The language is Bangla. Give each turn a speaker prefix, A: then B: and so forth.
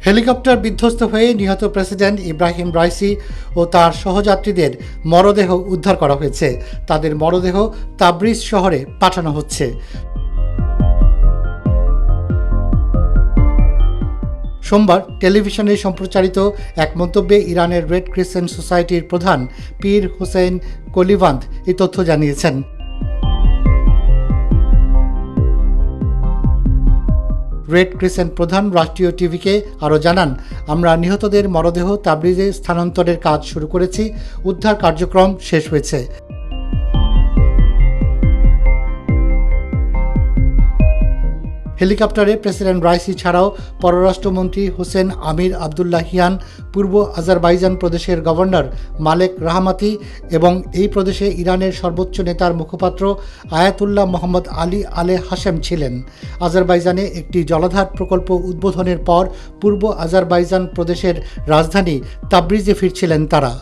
A: হেলিকপ্টার বিধ্বস্ত হয়ে নিহত প্রেসিডেন্ট ইব্রাহিম রাইসি ও তার সহযাত্রীদের মরদেহ উদ্ধার করা হয়েছে। তাদের মরদেহ তাবরিজ শহরে পাঠানো হচ্ছে। সোমবার টেলিভিশনে সম্প্রচারিত এক মন্তব্যে ইরানের রেড ক্রিসেন্ট সোসাইটির প্রধান পীর হোসেন কলিভান্দ এই তথ্য জানিয়েছেন। রেড ক্রিসেন্ট প্রধান রাষ্ট্রীয় টিভিকে আরও জানান, আমরা নিহতদের মরদেহ তাবরিজে স্থানান্তরের কাজ শুরু করেছি। উদ্ধার কার্যক্রম শেষ হয়েছে। হেলিকপ্টারে প্রেসিডেন্ট রাইসি ছাড়াও পররাষ্ট্রমন্ত্রী হোসেন আমির আবদুল্লাহিয়ান, পূর্ব আজারবাইজান প্রদেশের গভর্নর মালেক রাহমাতি এবং এই প্রদেশে ইরানের সর্বোচ্চ নেতার মুখপাত্র আয়াতুল্লাহ মোহাম্মদ আলী আলে হাশেম ছিলেন। আজারবাইজানে একটি জলাধার প্রকল্প উদ্বোধনের পর পূর্ব আজারবাইজান প্রদেশের রাজধানী তাবরিজে ফিরছিলেন তারা।